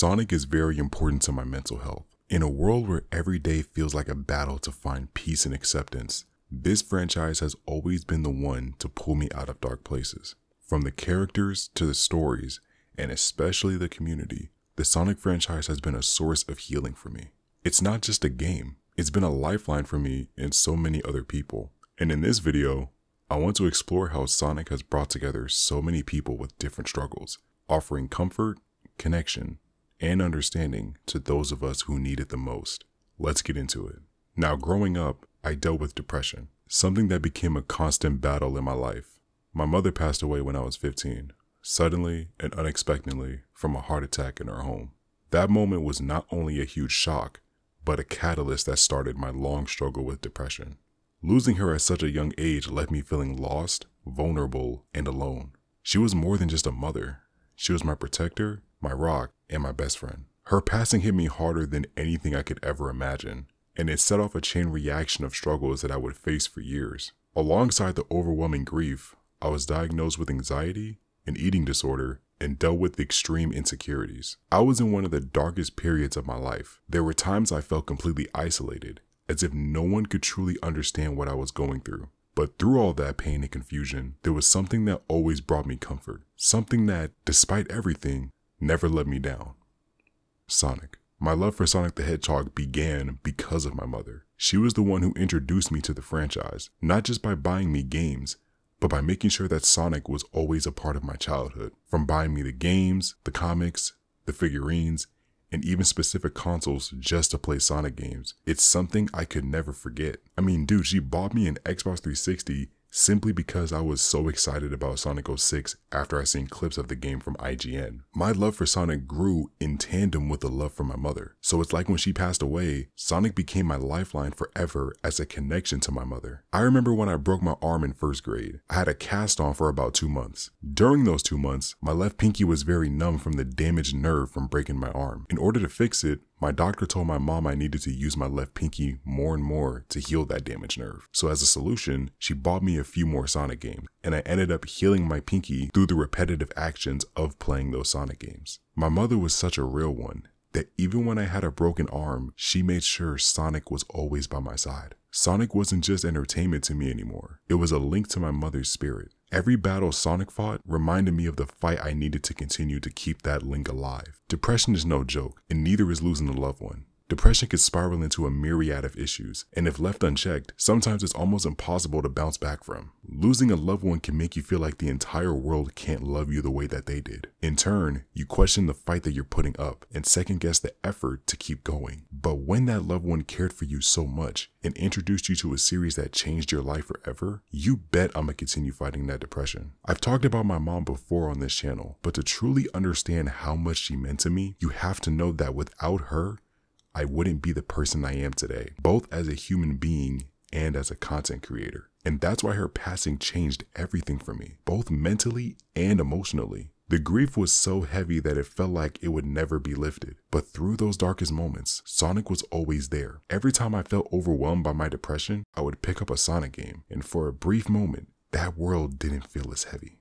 Sonic is very important to my mental health. In a world where every day feels like a battle to find peace and acceptance, this franchise has always been the one to pull me out of dark places. From the characters to the stories, and especially the community, the Sonic franchise has been a source of healing for me. It's not just a game, it's been a lifeline for me and so many other people. And in this video, I want to explore how Sonic has brought together so many people with different struggles, offering comfort, connection, and understanding to those of us who need it the most. Let's get into it. Now, growing up, I dealt with depression, something that became a constant battle in my life. My mother passed away when I was 15, suddenly and unexpectedly from a heart attack in our home. That moment was not only a huge shock, but a catalyst that started my long struggle with depression. Losing her at such a young age left me feeling lost, vulnerable, and alone. She was more than just a mother. She was my protector, my rock, and my best friend. Her passing hit me harder than anything I could ever imagine, and it set off a chain reaction of struggles that I would face for years. Alongside the overwhelming grief, I was diagnosed with anxiety, an eating disorder, and dealt with extreme insecurities. I was in one of the darkest periods of my life. There were times I felt completely isolated, as if no one could truly understand what I was going through. But through all that pain and confusion, there was something that always brought me comfort. Something that, despite everything, never let me down. Sonic. My love for Sonic the Hedgehog began because of my mother. She was the one who introduced me to the franchise, not just by buying me games, but by making sure that Sonic was always a part of my childhood. From buying me the games, the comics, the figurines, and even specific consoles just to play Sonic games. It's something I could never forget. I mean, dude, she bought me an Xbox 360 simply because I was so excited about Sonic 06 after I seen clips of the game from IGN. My love for Sonic grew in tandem with the love for my mother. So it's like when she passed away, Sonic became my lifeline forever as a connection to my mother. I remember when I broke my arm in first grade. I had a cast on for about 2 months. During those 2 months, my left pinky was very numb from the damaged nerve from breaking my arm. In order to fix it, my doctor told my mom I needed to use my left pinky more and more to heal that damaged nerve. So as a solution, she bought me a few more Sonic games, and I ended up healing my pinky through the repetitive actions of playing those Sonic games. My mother was such a real one that even when I had a broken arm, she made sure Sonic was always by my side. Sonic wasn't just entertainment to me anymore. It was a link to my mother's spirit. Every battle Sonic fought reminded me of the fight I needed to continue to keep that link alive. Depression is no joke, and neither is losing a loved one. Depression can spiral into a myriad of issues, and if left unchecked, sometimes it's almost impossible to bounce back from. Losing a loved one can make you feel like the entire world can't love you the way that they did. In turn, you question the fight that you're putting up and second guess the effort to keep going. But when that loved one cared for you so much and introduced you to a series that changed your life forever, you bet I'm gonna continue fighting that depression. I've talked about my mom before on this channel, but to truly understand how much she meant to me, you have to know that without her, I wouldn't be the person I am today, both as a human being and as a content creator. And that's why her passing changed everything for me, both mentally and emotionally. The grief was so heavy that it felt like it would never be lifted. But through those darkest moments, Sonic was always there. Every time I felt overwhelmed by my depression, I would pick up a Sonic game, and for a brief moment, that world didn't feel as heavy.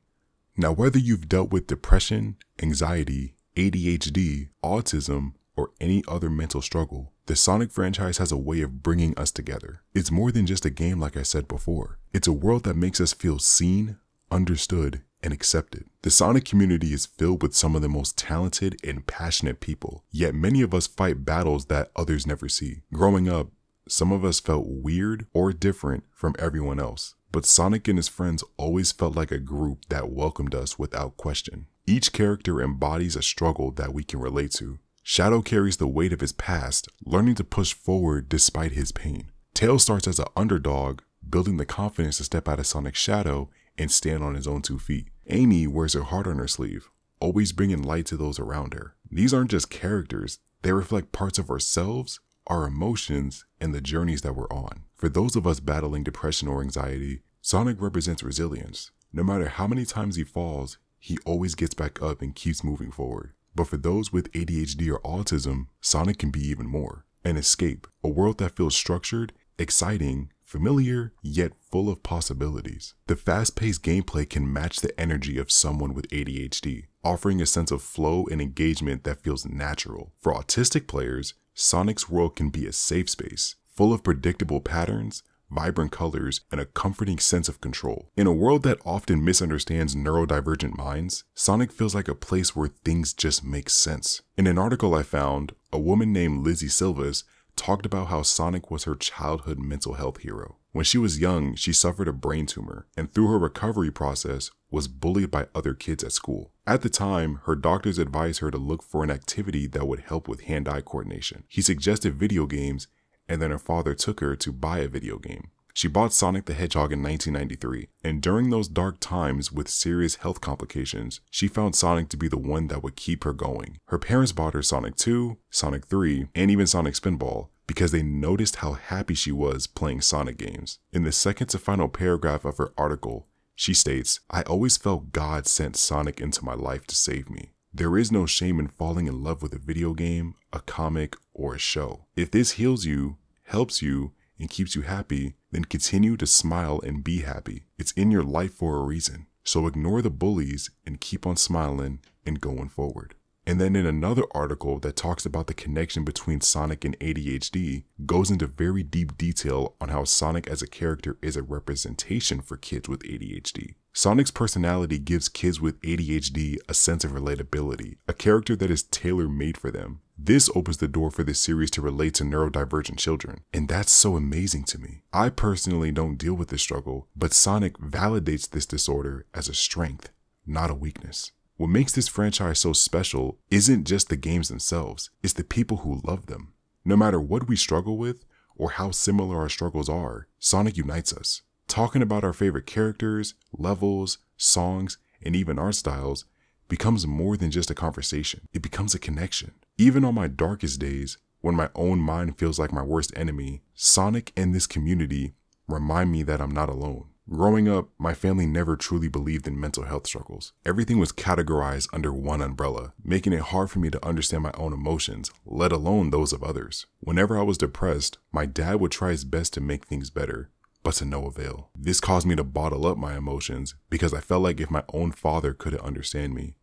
Now, whether you've dealt with depression, anxiety, ADHD, autism, or any other mental struggle, the Sonic franchise has a way of bringing us together. It's more than just a game like I said before. It's a world that makes us feel seen, understood, and accepted. The Sonic community is filled with some of the most talented and passionate people, yet many of us fight battles that others never see. Growing up, some of us felt weird or different from everyone else, but Sonic and his friends always felt like a group that welcomed us without question. Each character embodies a struggle that we can relate to. Shadow carries the weight of his past, learning to push forward despite his pain. Tails starts as an underdog, building the confidence to step out of Sonic's shadow and stand on his own 2 feet. Amy wears her heart on her sleeve, always bringing light to those around her. These aren't just characters, they reflect parts of ourselves, our emotions, and the journeys that we're on. For those of us battling depression or anxiety, Sonic represents resilience. No matter how many times he falls, he always gets back up and keeps moving forward. But for those with ADHD or autism, Sonic can be even more. An escape, a world that feels structured, exciting, familiar yet full of possibilities. The fast-paced gameplay can match the energy of someone with ADHD, offering a sense of flow and engagement that feels natural. For autistic players, Sonic's world can be a safe space, full of predictable patterns, vibrant colors, and a comforting sense of control. In a world that often misunderstands neurodivergent minds, Sonic feels like a place where things just make sense. In an article I found, a woman named Lizzie Silvas talked about how Sonic was her childhood mental health hero. When she was young, she suffered a brain tumor, and through her recovery process, was bullied by other kids at school. At the time, her doctors advised her to look for an activity that would help with hand-eye coordination. He suggested video games, and then her father took her to buy a video game. She bought Sonic the Hedgehog in 1993, and during those dark times with serious health complications, she found Sonic to be the one that would keep her going. Her parents bought her Sonic 2, Sonic 3, and even Sonic Spinball because they noticed how happy she was playing Sonic games. In the second to final paragraph of her article, she states, "I always felt God sent Sonic into my life to save me. There is no shame in falling in love with a video game, a comic, or a show. If this heals you, helps you, and keeps you happy, then continue to smile and be happy. It's in your life for a reason. So ignore the bullies and keep on smiling and going forward." And then in another article that talks about the connection between Sonic and ADHD, goes into very deep detail on how Sonic as a character is a representation for kids with ADHD. Sonic's personality gives kids with ADHD a sense of relatability, a character that is tailor-made for them. This opens the door for this series to relate to neurodivergent children, and that's so amazing to me. I personally don't deal with this struggle, but Sonic validates this disorder as a strength, not a weakness. What makes this franchise so special isn't just the games themselves, it's the people who love them. No matter what we struggle with, or how similar our struggles are, Sonic unites us. Talking about our favorite characters, levels, songs, and even art styles becomes more than just a conversation. It becomes a connection. Even on my darkest days, when my own mind feels like my worst enemy, Sonic and this community remind me that I'm not alone. Growing up, my family never truly believed in mental health struggles. Everything was categorized under one umbrella, making it hard for me to understand my own emotions, let alone those of others. Whenever I was depressed, my dad would try his best to make things better, but to no avail. This caused me to bottle up my emotions because I felt like if my own father couldn't understand me,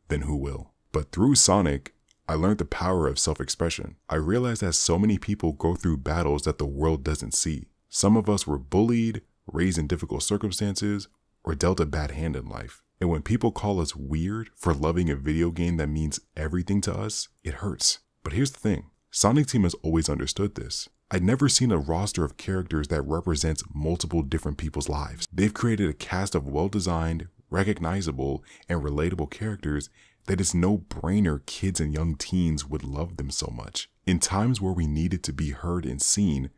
then who will? But through Sonic, I learned the power of self-expression. I realized that so many people go through battles that the world doesn't see. Some of us were bullied, raised in difficult circumstances, or dealt a bad hand in life. And when people call us weird for loving a video game that means everything to us, it hurts. But here's the thing, Sonic Team has always understood this. I'd never seen a roster of characters that represents multiple different people's lives. They've created a cast of well-designed, recognizable, and relatable characters that it's no brainer kids and young teens would love them so much. In times where we needed to be heard and seen,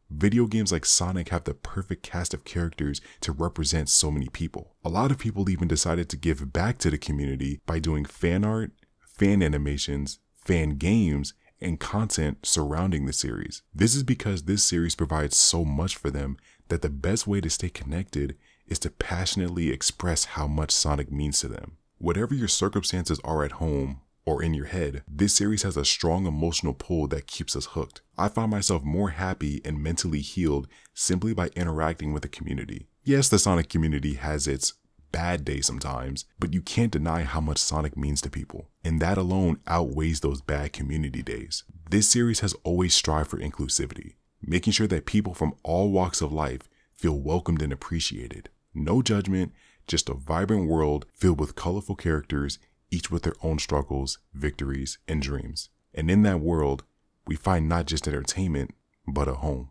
video games like Sonic have the perfect cast of characters to represent so many people. A lot of people even decided to give back to the community by doing fan art, fan animations, fan games, and content surrounding the series. This is because this series provides so much for them that the best way to stay connected is to passionately express how much Sonic means to them. Whatever your circumstances are at home or in your head, this series has a strong emotional pull that keeps us hooked. I find myself more happy and mentally healed simply by interacting with the community. Yes, the Sonic community has its bad days sometimes, but you can't deny how much Sonic means to people, and that alone outweighs those bad community days. This series has always strived for inclusivity, making sure that people from all walks of life feel welcomed and appreciated. No judgment, just a vibrant world filled with colorful characters, each with their own struggles, victories, and dreams. And in that world, we find not just entertainment, but a home.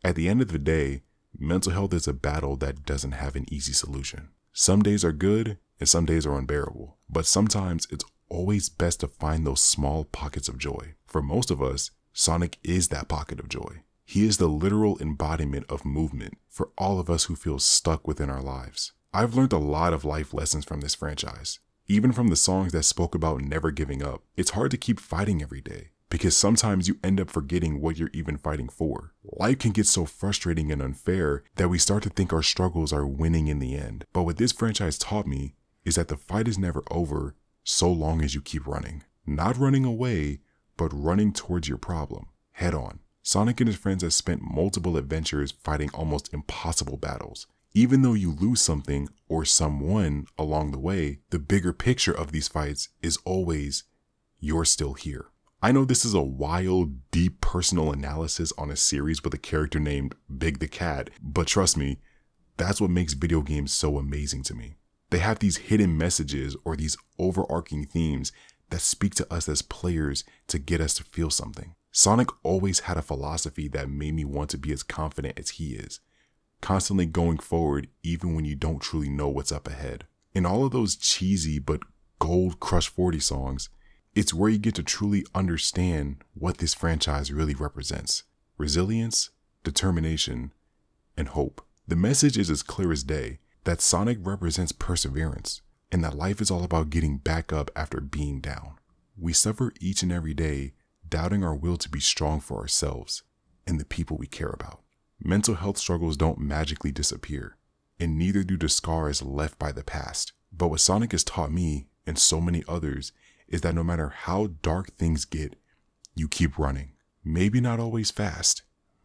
At the end of the day, mental health is a battle that doesn't have an easy solution. Some days are good and some days are unbearable, but sometimes it's always best to find those small pockets of joy. For most of us, Sonic is that pocket of joy. He is the literal embodiment of movement for all of us who feel stuck within our lives. I've learned a lot of life lessons from this franchise. Even from the songs that spoke about never giving up, it's hard to keep fighting every day because sometimes you end up forgetting what you're even fighting for. Life can get so frustrating and unfair that we start to think our struggles are winning in the end. But what this franchise taught me is that the fight is never over so long as you keep running. Not running away, but running towards your problem, head on. Sonic and his friends have spent multiple adventures fighting almost impossible battles. Even though you lose something or someone along the way, the bigger picture of these fights is always, you're still here. I know this is a wild, deep personal analysis on a series with a character named Big the Cat, but trust me, that's what makes video games so amazing to me. They have these hidden messages or these overarching themes that speak to us as players to get us to feel something. Sonic always had a philosophy that made me want to be as confident as he is, constantly going forward even when you don't truly know what's up ahead. In all of those cheesy but gold Crush 40 songs, it's where you get to truly understand what this franchise really represents: resilience, determination, and hope. The message is as clear as day, that Sonic represents perseverance, and that life is all about getting back up after being down. We suffer each and every day, doubting our will to be strong for ourselves and the people we care about. Mental health struggles don't magically disappear, and neither do the scars left by the past. But what Sonic has taught me, and so many others, is that no matter how dark things get, you keep running. Maybe not always fast,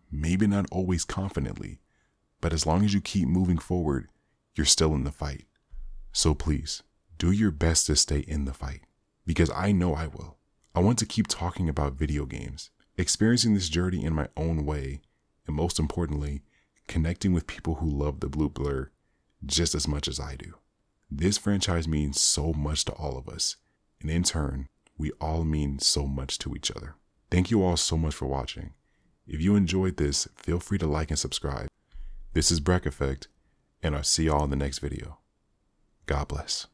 maybe not always confidently, but as long as you keep moving forward, you're still in the fight. So please, do your best to stay in the fight, because I know I will. I want to keep talking about video games, experiencing this journey in my own way, and most importantly, connecting with people who love the blue blur just as much as I do. This franchise means so much to all of us, and in turn, we all mean so much to each other. Thank you all so much for watching. If you enjoyed this, feel free to like and subscribe. This is Breck Effect, and I'll see y'all in the next video. God bless.